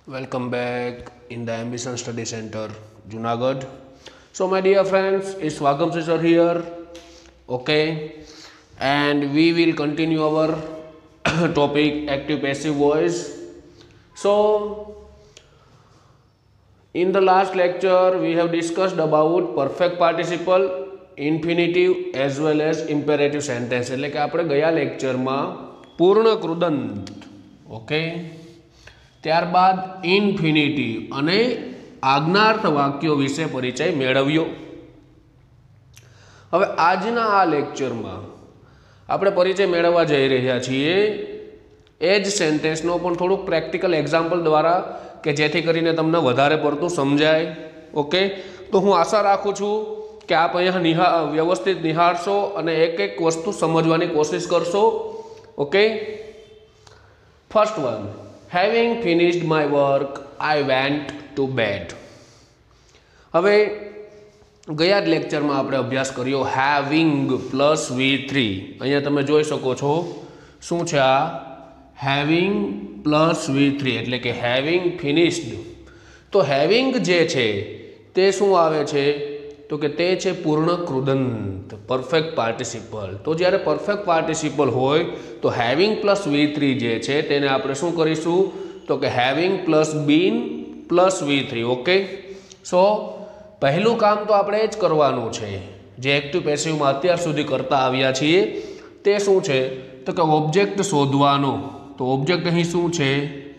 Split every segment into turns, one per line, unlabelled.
Welcome back in the Ambition Study Center, Junagadh. So, my dear friends, it's Swagam sir here. Okay, and we will continue our topic active passive voice. So, in the last lecture, we have discussed about perfect participle, infinitive as well as imperative sentence. એટલે કે આપણે ગયા લેક્ચરમાં પૂર્ણ કૃદંત okay ત્યારબાદ infinitive અને આજ્ઞાર્થ વાક્યો વિશે પરિચય મેળવ્યો. હવે આજના આ લેક્ચરમાં આપણે પરિચય મેળવવા જઈ રહ્યા છીએ એ જ સેન્ટેન્સનો પણ થોડુંક પ્રેક્ટિકલ એક્ઝામ્પલ દ્વારા કે જેથી કરીને તમને વધારે પડતું સમજાય. ઓકે, તો હું આશા રાખું છું કે આપ અહીંયા વ્યવસ્થિત નિહાળશો અને એક એક વસ્તુ સમજવાની કોશિશ કરશો. Okay, first one, having finished my work I went to bed. હવે ગયા જ લેક્ચરમાં આપણે અભ્યાસ કર્યો હેવિંગ પ્લસ V3. અહીંયા તમે જોઈ શકો છો શું છે આ હેવિંગ પ્લસ V3 એટલે કે હેવિંગ ફિનિશ્ડ. તો હેવિંગ જે છે તે શું આવે છે તો કે તે છે પૂર્ણ કૃદંત પરફેક્ટ પાર્ટિસિપલ. તો જ્યારે પરફેક્ટ પાર્ટિસિપલ હોય તો હેવિંગ પ્લસ V3 જે છે તેને આપણે શું કરીશું તો કે having plus been plus V3. Okay, so પહેલું કામ તો આપણે એ જ કરવાનું છે જે એક્ટિવ પેસિવમાં અત્યાર સુધી કરતા આવ્યા છીએ તે શું છે તો કે ઓબ્જેક્ટ શોધવાનો. તો ઓબ્જેક્ટ અહીં શું છે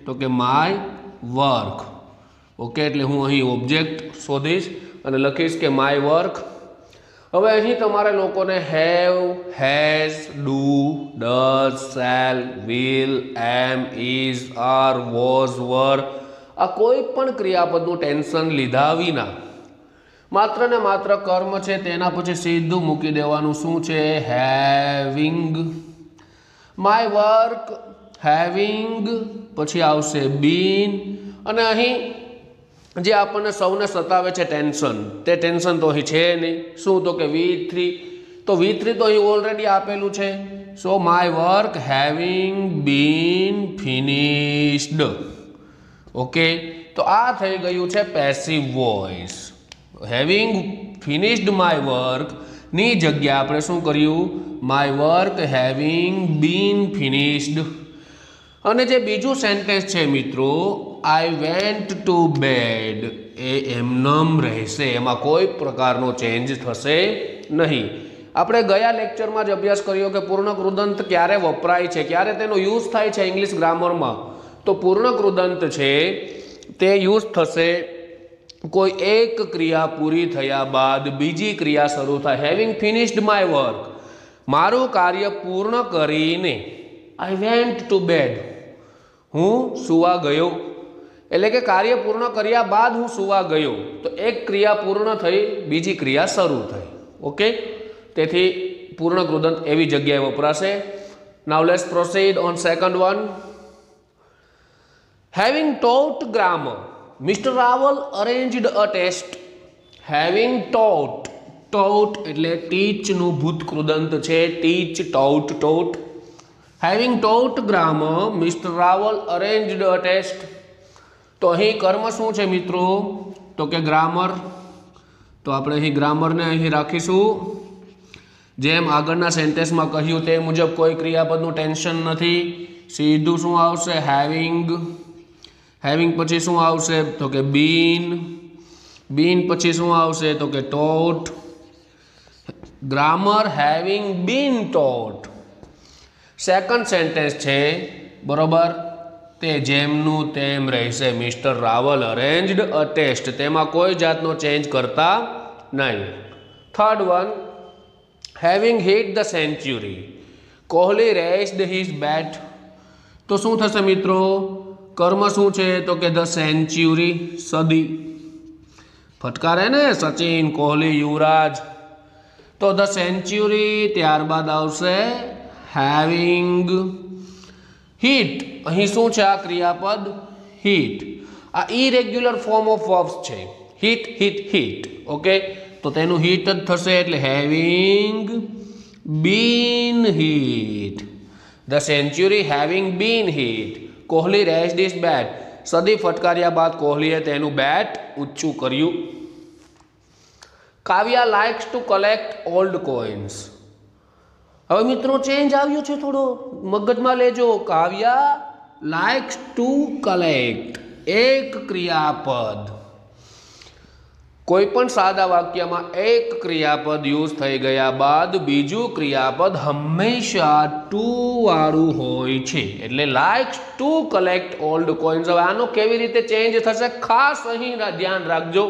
તો કે માય વર્ક. ઓકે, એટલે હું અહીં ઓબ્જેક્ટ શોધીશ અને લખીશ કે માય વર્ક. હવે અહીં તમારે લોકોને have, has, do, does, shall, will, am, is, are, was, were આ કોઈ પણ ક્રિયાપદનું ટેન્શન લીધા વિના માત્ર ને માત્ર કર્મ છે તેના પછી સીધું મૂકી દેવાનું. શું છે હેવિંગ માય વર્ક, હેવિંગ પછી આવશે બીન અને અહીં જે આપણને સૌને સતાવે છે ટેન્શન તે ટેન્શન તો અહીં છે નહીં. શું તો કે V3. તો V3 તો અહીં ઓલરેડી આપેલું છે. So my work having been finished. Okay, તો આ થઈ ગયું છે passive voice. Having finished my work ની જગ્યાએ આપણે શું કર્યું my work having been finished. અને જે બીજું સેન્ટેન્સ છે મિત્રો આઈ વેન્ટ ટુ બેડ એ એમનેમ રહેશે, એમાં કોઈ પ્રકારનો ચેન્જ થશે નહીં. આપણે ગયા લેક્ચરમાં જ અભ્યાસ કર્યો કે પૂર્ણ કૃદંત ક્યારે વપરાય છે, ક્યારે તેનો યુઝ થાય છે ઇંગ્લિશ ગ્રામરમાં. તો પૂર્ણ કૃદંત છે તે યુઝ થશે કોઈ એક ક્રિયા પૂરી થયા બાદ બીજી ક્રિયા શરૂ થાય. હેવિંગ ફિનિશ્ડ માય વર્ક મારું કાર્ય પૂર્ણ કરીને આઈ વેન્ટ ટુ બેડ હું સુવા ગયો. એટલે કે કાર્ય પૂર્ણ કર્યા બાદ હું સુવા ગયો તો એક ક્રિયા પૂર્ણ થઈ બીજી ક્રિયા શરૂ થઈ. ઓકે, તેથી પૂર્ણ કૃદંત એવી જગ્યાએ વપરાશે. Now let's proceed on second one. Having taught grammar mister Rawal arranged a test. Having taught, taught એટલે ટીચનું ભૂત કૃદંત છે teach, taught, taught. Having taught grammar mister Rawal arranged a test. તો અહીં કર્મ શું છે મિત્રો તો કે ગ્રામર. તો આપણે અહીં ગ્રામરને અહીં રાખીશું. જેમ આગળના સેન્ટેન્સમાં કહ્યું તે મુજબ કોઈ ક્રિયાપદનું ટેન્શન નથી. સીધું શું આવશે હેવિંગ. હેવિંગ પછી શું આવશે તો કે બીન. બીન પછી શું આવશે તો કે taught. Grammar having been taught. Second sentence છે બરોબર તે જેમનું તેમ રહેશે. Mister Rawal arranged a test તેમાં કોઈ જાતનો ચેન્જ કરતા નહીં. Third one, having hit the century Kohli raised his bat. તો શું થશે મિત્રો કર્મ શું છે તો કે ધ સેન્ચુરી સદી. ફટકારે ને સચિન, કોહલી, યુવરાજ. તો ધ સેન્ચુરી ત્યારબાદ આવશે હેવિંગ હિટ. અહીં શું છે આ ક્રિયાપદ હિટ. આ ઇરેગ્યુલર ફોર્મ ઓફ વર્બ્સ છે હિટ, હિટ, હિટ. ઓકે, તો તેનું હિટ જ થશે એટલે having been hit. The century having been hit, Kohli raced his bat. સદી ફટકાર્યા બાદ કોહલીએ તેનું બેટ ઊંચું કર્યું. Kavya likes to collect old coins. હવે મિત્રો ચેન્જ આવ્યો છે થોડો, મગજમાં લેજો. કાવ્યા લાઇક્સ ટુ કલેક્ટ, એક ક્રિયાપદ. કોઈ પણ સાદા વાક્યમાં એક ક્રિયાપદ યુઝ થઈ ગયા બાદ બીજું ક્રિયાપદ હંમેશા ટુ વાળું હોય છે. એટલે likes to collect old coins. હવે આનો કેવી રીતે ચેન્જ થશે ખાસ અહીં ધ્યાન રાખજો.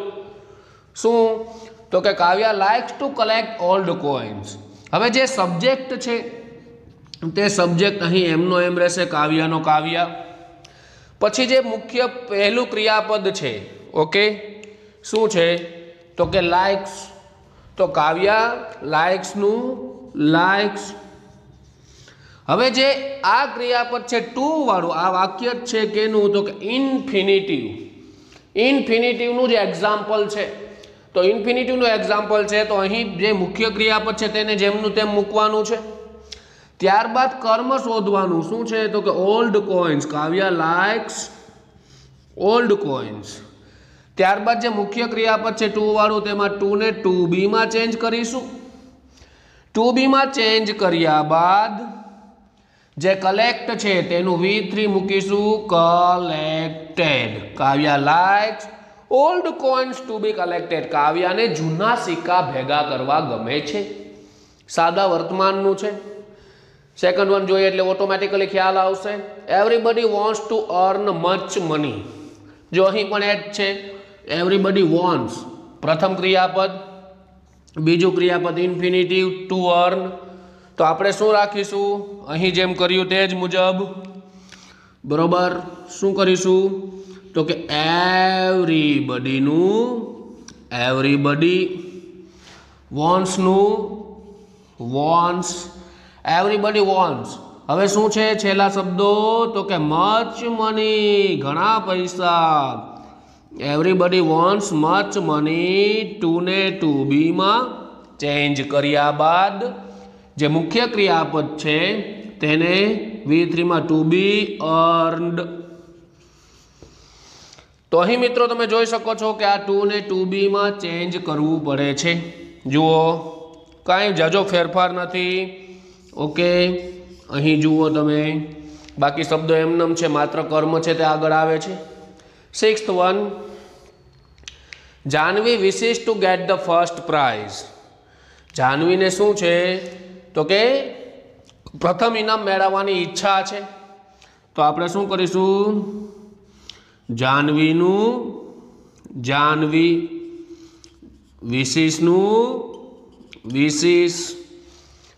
શું? તો કે Kavya likes to collect old coins. હવે જે સબ્જેક્ટ છે તે સબ્જેક્ટ અહીં એમનો એમ રહેશે, કાવ્યાનો કાવ્યા. પછી જે મુખ્ય પહેલું ક્રિયાપદ છે, ઓકે, શું છે? તો કે લાઇક્સ. તો કાવ્યા લાઇક્સનું લાઇક્સ. હવે જે આ ક્રિયાપદ છે ટુ વાળું, આ વાક્ય જ છે કેનું? તો કે ઇન્ફિનિટિવ. ઇન્ફિનિટિવનું જે એક્ઝામ્પલ છે, તો ઇન્ફિનિટિવનું એક્ઝામ્પલ છે તો અહીં જે મુખ્ય ક્રિયાપદ છે તેને જેમનું તેમ મૂકવાનું છે. ત્યારબાદ કર્મ શોધવાનું. શું છે? તો કે ઓલ્ડ કોઇન્સ. કાવ્યા લાઇક્સ ઓલ્ડ કોઇન્સ. ત્યારબાદ જે મુખ્ય ક્રિયાપદ છે ટુ વાળું, તેમાં ટુ ને ટુ બીમાં ચેન્જ કરીશું. ટુ બીમાં ચેન્જ કર્યા બાદ જે કલેક્ટ છે તેનું V3 મૂકીશું, કલેક્ટેડ. કાવ્યા લાઇક્સ ઓલ્ડ કોઇન્સ ટુ બી કલેક્ટેડ. કાવ્યાને જૂના સિક્કા ભેગા કરવા ગમે છે. સાદા વર્તમાનનું છે. સેકન્ડ વન જોઈએ એટલે ઓટોમેટિકલી ખ્યાલ આવશે. Everybody wants to earn much money. જો અહીં પણ એડ છે, એવરીબડી વોન્ટ્સ પ્રથમ ક્રિયાપદ, બીજું ક્રિયાપદ ઇન્ફિનિટિવ ટુ અર્ન. તો આપણે શું રાખીશું? અહીં જેમ કર્યું તે જ મુજબ, બરોબર. શું કરીશું? તો કે એવરીબડીનું, એવરીબડી વોન્ટ્સનું વોન્ટ્સ, એવરીબડી વોન્ટ્સ. હવે શું છે છેલ્લા શબ્દો? તો કે મચ મની, ઘણા પૈસા. Everybody wants much money. To ને ટુ બીમાં ચેન્જ કર્યા બાદ જે મુખ્ય ક્રિયાપદ છે તેને V3 માં ટુ બી અર્ન્ડ. તો અહીં મિત્રો તમે જોઈ શકો છો કે આ ટુ ને ટુ બીમાં ચેન્જ કરવું પડે છે. જુઓ, કાંઈ જાજો ફેરફાર નથી. ઓકે, અહીં જુઓ તમે, બાકી શબ્દો એમનેમ છે, માત્ર કર્મ છે તે આગળ આવે છે. 6th one, Jahnavi wishes to get the first prize. જાહ્નવીને શું છે? તો કે પ્રથમ ઇનામ મેળવવાની ઈચ્છા છે. તો આપણે શું કરીશું? જાહ્નવીનું, જાહ્નવી, વિશિસનું વિશિસ.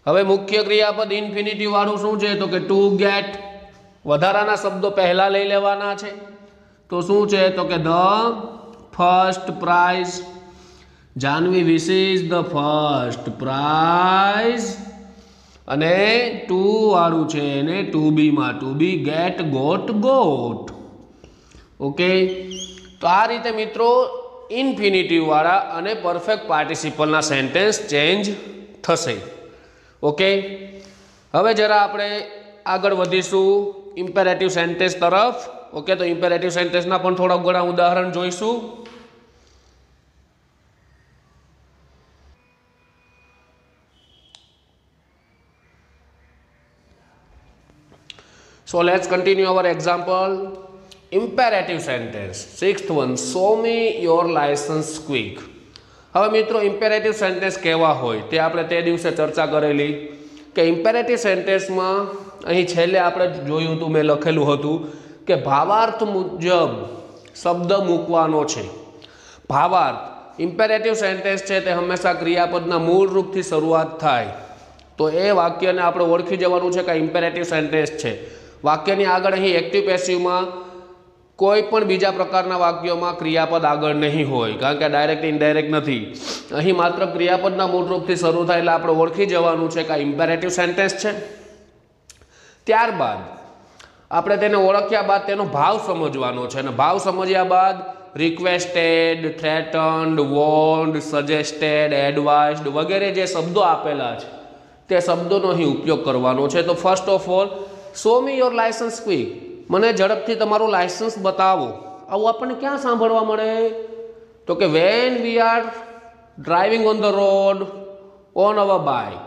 હવે મુખ્ય ક્રિયાપદ ઇન્ફિનિટિવ વાળું શું છે? તો કે ટુ ગેટ. વધારાના શબ્દો પહેલા લઈ લેવાના છે. તો શું છે? તો કે the first price. Jahnavi wishes the first price. અને ટુ વાળું છે એને ટુ બીમાં ટુ બી ગેટ ગોટ ગોટ. ઓકે, તો આ રીતે મિત્રો ઇન્ફિનિટિવ વાળા અને પરફેક્ટ પાર્ટિસિપલના સેન્ટેન્સ ચેન્જ થશે. ઓકે, હવે જરા આપણે આગળ વધીશું ઇમ્પેરેટિવ સેન્ટેન્સ તરફ. ઓકે, તો ઇમ્પેરેટિવ સેન્ટેન્સના પણ થોડા ઘણા ઉદાહરણ જોઈશું. So let's continue our example. Imperative sentence. 6th one, show me your license quick. હવે મિત્રો ઇમ્પેરેટિવ સેન્ટેન્સ કેવા હોય તે આપણે તે દિવસે ચર્ચા કરેલી કે ઇમ્પેરેટિવ સેન્ટેન્સમાં અહીં છેલ્લે આપણે જોયું હતું, મેં લખેલું હતું કે ભાવાર્થ મુજબ શબ્દ મૂકવાનો છે. ભાવાર્થ. ઇમ્પેરેટિવ સેન્ટેન્સ છે તે હંમેશા ક્રિયાપદના મૂળ રૂપથી શરૂઆત થાય. તો એ વાક્યને આપણે ઓળખી જવાનું છે કે ઇમ્પેરેટિવ સેન્ટેન્સ છે. વાક્યની આગળ અહીં એક્ટિવ પેસિવમાં કોઈ પણ બીજા પ્રકારના વાક્યોમાં ક્રિયાપદ આગળ નહીં હોય, કારણ કે ડાયરેક્ટ ઇનડાયરેક્ટ નથી. અહીં માત્ર ક્રિયાપદના મૂળ રૂપથી શરૂ થાય એટલે આપણે ઓળખી જવાનું છે કે આ ઇમ્પેરેટિવ સેન્ટેન્સ છે. ત્યારબાદ આપણે તેને ઓળખ્યા બાદ તેનો ભાવ સમજવાનો છે, અને ભાવ સમજ્યા બાદ રિક્વેસ્ટેડ, થ્રેટન્ડ, વોન્ડ, સજેસ્ટેડ, એડવાઇસ્ડ વગેરે જે શબ્દો આપેલા છે તે શબ્દોનો અહીં ઉપયોગ કરવાનો છે. તો first of all, show me your licence quick. મને ઝડપથી તમારું લાયસન્સ બતાવો. આવું આપણને ક્યાં સાંભળવા મળે? તો કે when we are driving on the road on our bike.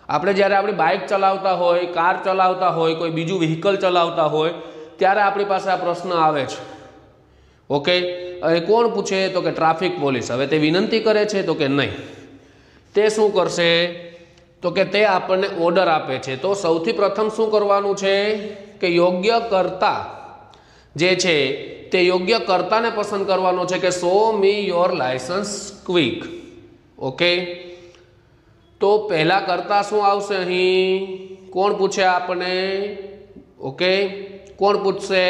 આપણે જ્યારે આપણી બાઇક ચલાવતા હોય, કાર ચલાવતા હોય, કોઈ બીજું વ્હીકલ ચલાવતા હોય ત્યારે આપણી પાસે આ પ્રશ્ન આવે છે. ઓકે, હવે કોણ પૂછે? તો કે ટ્રાફિક પોલીસ. હવે તે વિનંતી કરે છે? તો કે નહીં. તે શું કરશે? તો કે તે આપણને ઓર્ડર આપે છે. તો સૌથી પ્રથમ શું કરવાનું છે કે યોગ્ય કર્તા જે છે તે યોગ્ય કર્તાને પસંદ કરવાનો છે કે show me your licence quick. Okay, તો પહેલા કરતા શું આવશે અહીં? કોણ પૂછે આપણને? ઓકે, કોણ પૂછશે?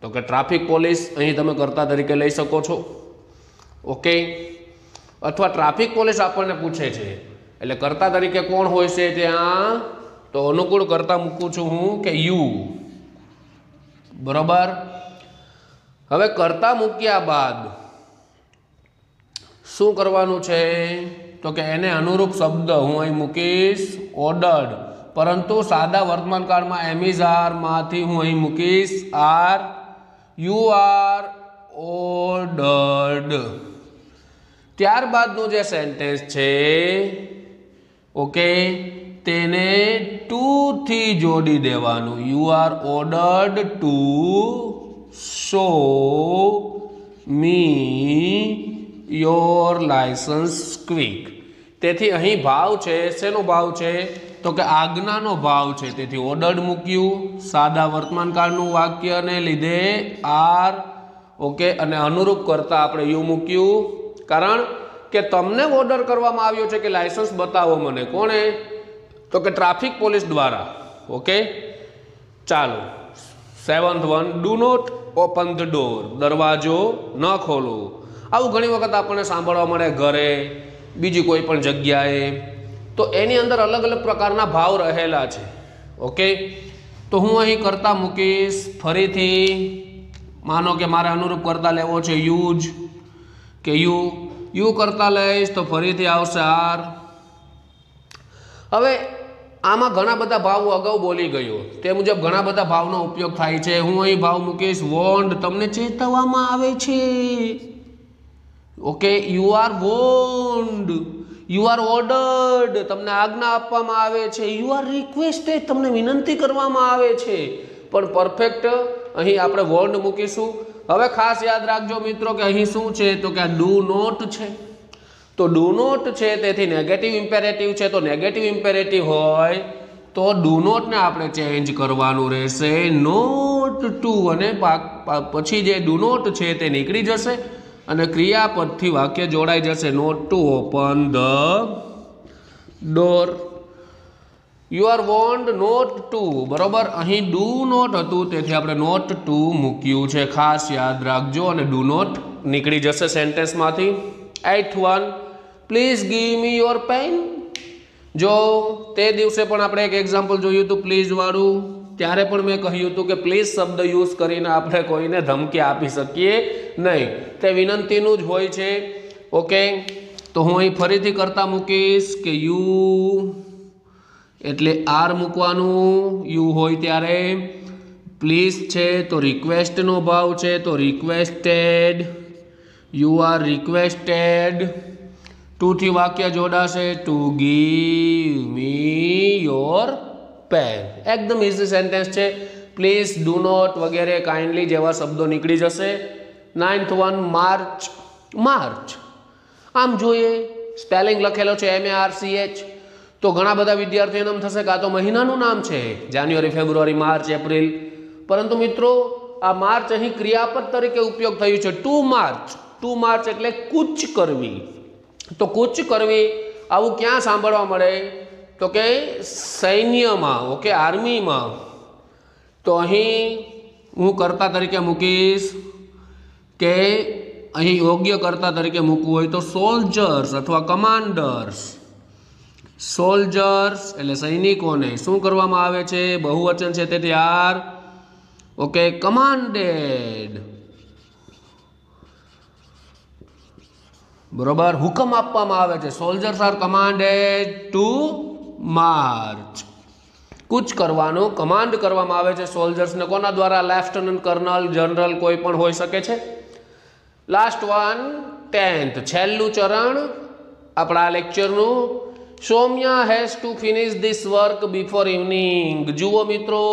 તો કે ટ્રાફિક પોલીસ. અહીં તમે કર્તા તરીકે લઈ શકો છો. ઓકે, અથવા ટ્રાફિક પોલીસ આપણને પૂછે છે એટલે કર્તા તરીકે કોણ હોય છે ત્યાં? તો અનુકૂળ કર્તા મૂકું છું હું કે યુ. બરોબર. હવે કર્તા મૂક્યા બાદ શું કરવાનું છે? તો કે એને અનુરૂપ શબ્દ હું અહીં મૂકીશ ઓર્ડર્ડ, પરંતુ સાદા વર્તમાન કાળમાં એમિઝ આર માંથી હું અહીં મૂકીશ આર. You are ordered. ત્યારબાદનું જે સેન્ટેન્સ છે ઓકે તેને ટુ થી જોડી દેવાનું. You are ordered to show me your licence quick. તેથી અહીં ભાવ છે, શેનો ભાવ છે? તો કે આજ્ઞાનો ભાવ છે. તેથી ઓર્ડર્ડ મૂક્યું, સાદા વર્તમાન કાળનું વાક્યને લીધે આર. ઓકે, અને અનુરૂપ કરતા આપણે યુ મૂક્યું, કારણ કે તમને ઓર્ડર કરવામાં આવ્યો છે કે લાયસન્સ બતાવો મને. કોણે? તો કે ટ્રાફિક પોલીસ દ્વારા. ઓકે, ચાલો 7th one, do not open the door. દરવાજો ન ખોલો. આવું ઘણી વખત આપણને સાંભળવા મળે ઘરે, બીજી કોઈ પણ જગ્યાએ. તો એની અંદર અલગ અલગ પ્રકારના ભાવ રહેલા છે. ઓકે, તો હું અહીં કરતા મૂકીશ. ફરીથી માનો કે મારે અનુરૂપ કરતા લેવો છે યુજ કે યુ કરતા લઈશ તો ફરીથી આવશે આર. હવે આમાં ઘણા બધા ભાવો અગાઉ બોલી ગયો તે મુજબ ઘણા બધા ભાવનો ઉપયોગ થાય છે. હું અહીં ભાવ મૂકીશ વોન્ડ. તમને ચેતવવામાં આવે છે. Okay, you are warned. You are ordered. તમને આજ્ઞા આપવામાં આવે છે. You are requested. તમને વિનંતી કરવામાં આવે છે. પણ પરફેક્ટ અહીં આપણે વોન્ડ મૂકીશું. હવે ખાસ યાદ રાખજો મિત્રો કે અહીં શું છે? તો કે આ ડુ નોટ છે. તો ડુ નોટ છે તેથી નેગેટિવ ઇમ્પેરેટિવ છે. તો નેગેટિવ ઇમ્પેરેટિવ હોય તો ડુ નોટને આપણે ચેન્જ કરવાનું રહેશે નોટ ટુ, અને પછી જે ડુ નોટ છે તે નીકળી જશે અને ક્રિયાપદથી વાક્ય જોડાઈ જશે. Not to open the door. You are warned not to. બરોબર, અહીં ડુ નોટ હતું તેથી આપણે નોટ ટુ મૂક્યું છે. ખાસ યાદ રાખજો. અને ડુ નોટ નીકળી જશે સેન્ટેન્સમાંથી. 8th one, please give me your pen. જો તે દિવસે પણ આપણે એક એક્ઝામ્પલ જોયું હતું પ્લીઝ વાળું, ત્યારે પણ મેં કહ્યું હતું કે પ્લીઝ શબ્દ યુઝ કરીને આપણે કોઈને ધમકી આપી શકીએ નહીં. તે વિનંતીનું જ હોય છે. ઓકે, તો હું અહીં ફરીથી કરતા મૂકીશ કે યુ એટલે આર મૂકવાનું. યુ હોય ત્યારે પ્લીઝ છે તો રિક્વેસ્ટનો ભાવ છે તો requested. You are requested. To થી વાક્ય જોડાશે to give me your pen. એકદમ ઇઝી સેન્ટેન્સ છે. પ્લીઝ, ડુ નોટ વગેરે, કાઇન્ડલી જેવા શબ્દો નીકળી જશે. 9th one, March. માર્ચ આમ જોઈએ સ્પેલિંગ લખેલો છે MARCH. તો ઘણા બધા વિદ્યાર્થીઓને એમ થશે કે આ તો મહિનાનું નામ છે, જાન્યુઆરી, ફેબ્રુઆરી, માર્ચ, એપ્રિલ. પરંતુ મિત્રો આ માર્ચ અહીં ક્રિયાપદ તરીકે ઉપયોગ થયું છે. Two March. ટુ માર્ચ એટલે કૂચ કરવી. તો કૂચ કરવી આવું ક્યાં સાંભળવા મળે? તો કે સૈન્યમાં. ઓકે, આર્મીમાં. તો અહીં હું કર્તા તરીકે મૂકીશ કે અહીં યોગ્ય કર્તા તરીકે મૂકવું હોય તો સોલ્જર્સ અથવા કમાન્ડર્સ. સોલ્જર્સ એટલે સૈનિકોને શું કરવામાં આવે છે? બહુવચન છે તેથી આર. Okay, commanded. બરોબર, હુકમ આપવામાં આવે છે. Soldiers are commanded to march. કૂચ કરવાનો કમાન્ડ કરવામાં આવે છે સોલ્જર્સને. કોના દ્વારા? લેફ્ટનન્ટ કર્નલ, જનરલ કોઈ પણ હોઈ શકે છે. લાસ્ટ વન 10th છેલ્લું ચરણ આપણા લેક્ચરનું. Saumya has to finish this work before evening. જુઓ મિત્રો,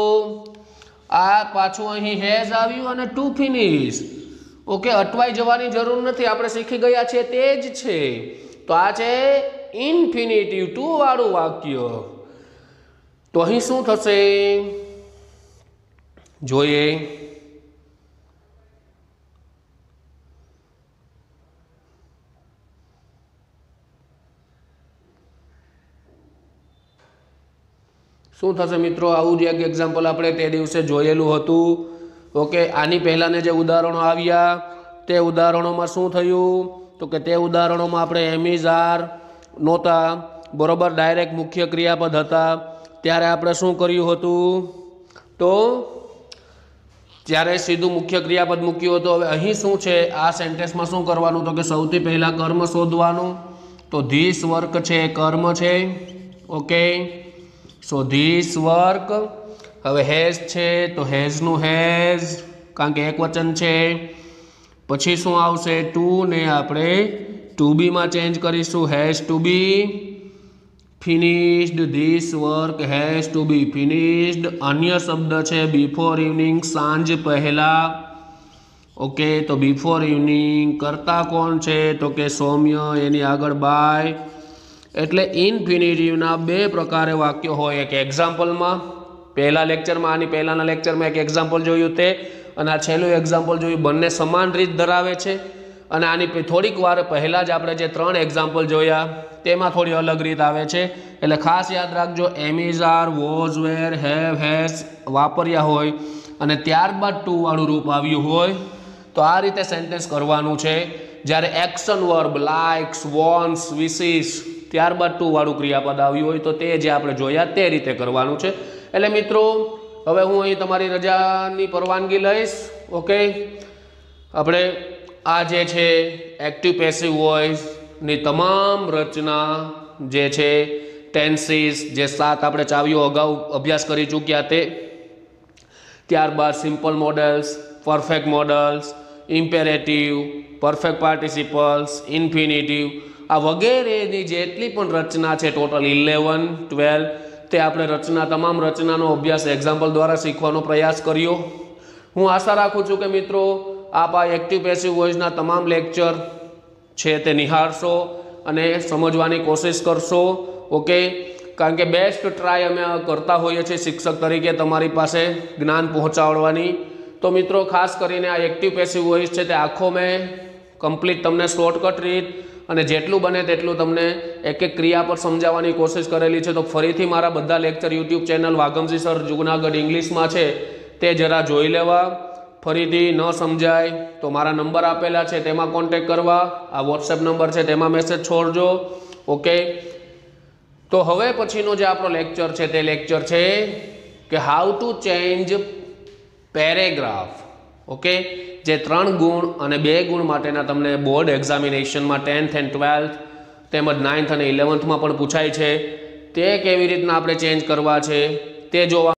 આ પાછું અહીં હેઝ આવ્યું અને ટુ ફિનિશ. ઓકે, અટવાઈ જવાની જરૂર નથી, આપણે શીખી ગયા છે તે જ છે. તો આ છે ઇન્ફિનિટિવ ટુ વાળું વાક્ય. તો અહીં શું થશે જોઈએ. શું થશે મિત્રો? આવું જ એક એક્ઝામ્પલ આપણે તે દિવસે જોયેલું હતું. ઓકે, આની પહેલાંને જે ઉદાહરણો આવ્યા તે ઉદાહરણોમાં શું થયું? તો કે તે ઉદાહરણોમાં આપણે એમિઝાર નહોતા, બરોબર, ડાયરેક્ટ મુખ્ય ક્રિયાપદ હતા. ત્યારે આપણે શું કર્યું હતું? તો ત્યારે સીધું મુખ્ય ક્રિયાપદ મૂક્યું હતું. હવે અહીં શું છે? આ સેન્ટેન્સમાં શું કરવાનું? તો કે સૌથી પહેલાં કર્મ શોધવાનું. તો ધીસ વર્ક છે એ કર્મ છે. Okay, so this work. હવે હેઝ છે તો હેઝનું હેઝ, કારણ કે એક વચન છે. પછી શું આવશે? ટુ ને આપણે ટુ બીમાં ચેન્જ કરીશું. Has to be finished. This work has to be finished. અન્ય શબ્દ છે બિફોર ઇવનિંગ, સાંજ પહેલા. ઓકે, તો બિફોર ઇવનિંગ. કરતા કોણ છે? તો કે સૌમ્ય, એની આગળ બાય. એટલે ઇન્ફિનિટિવના બે પ્રકારે વાક્યો હોય. એક એક્ઝામ્પલમાં, પહેલા લેક્ચરમાં, આની પહેલાના લેક્ચરમાં એક એક્ઝામ્પલ જોયું તે, અને આ છેલ્લું એક્ઝામ્પલ જોયું. બંને સમાન રીત ધરાવે છે. અને આની થોડીક વાર પહેલાં જ આપણે જે 3 એક્ઝામ્પલ જોયા તેમાં થોડી અલગ રીત આવે છે. એટલે ખાસ યાદ રાખજો, એમિઝાર, વોઝ, વેર, હેવ, હેઝ વાપર્યા હોય અને ત્યારબાદ ટુ વાળું રૂપ આવ્યું હોય તો આ રીતે સેન્ટેન્સ કરવાનું છે. જ્યારે action verb likes, wants, wishes ત્યારબાદ ટુ વાળું ક્રિયાપદ આવ્યું હોય તો તે જે આપણે જોયા તે રીતે કરવાનું છે. એટલે મિત્રો, હવે હું અહીં તમારી રજાની પરવાનગી લઈશ. ઓકે, આપણે આ જે છે એક્ટિવ પેસિવ વોઇસની તમામ રચના જે છે, ટેન્સીસ જે 7 આપણે ચાવીઓ અગાઉ અભ્યાસ કરી ચૂક્યા તે, ત્યારબાદ simple modals, perfect modals, imperative, perfect participles, infinitive, આ વગેરેની જેટલી પણ રચના છે ટોટલ 11, 12, તે આપણે તમામ રચનાનો અભ્યાસ એક્ઝામ્પલ દ્વારા શીખવાનો પ્રયાસ કર્યો. હું આશા રાખું છું કે મિત્રો આપ આ એક્ટિવ પેસિવ વોઇસના તમામ લેક્ચર છે તે નિહાળશો અને સમજવાની કોશિશ કરશો. ઓકે, કારણ કે બેસ્ટ ટ્રાય અમે કરતા હોઈએ છીએ શિક્ષક તરીકે તમારી પાસે જ્ઞાન પહોંચાડવાની. તો મિત્રો, ખાસ કરીને આ એક્ટિવ પેસિવ વોઇસ છે તે આખો મેં કમ્પ્લીટ તમને શોર્ટકટ રીત અને જેટલું બને તેટલું તમને એક એક ક્રિયા પર સમજાવવાની કોશિશ કરેલી છે. તો ફરીથી મારા બધા lecture YouTube channel Vaghamji sir Junagadh ઇંગ્લિશમાં છે તે જરા જોઈ લેવા. ફરીથી ન સમજાય તો મારા નંબર આપેલા છે તેમાં કોન્ટેક કરવા. આ વોટ્સએપ નંબર છે તેમાં મેસેજ છોડજો. ઓકે, તો હવે પછીનો જે આપણો લેક્ચર છે તે લેક્ચર છે કે how to change paragraph. Okay, જે 3 ગુણ અને 2 ગુણ માટેના તમને બોર્ડ એક્ઝામિનેશનમાં 10th and 12th તેમજ 9th અને 11thમાં પણ પૂછાય છે તે કેવી રીતના આપણે ચેન્જ કરવા છે તે જોવા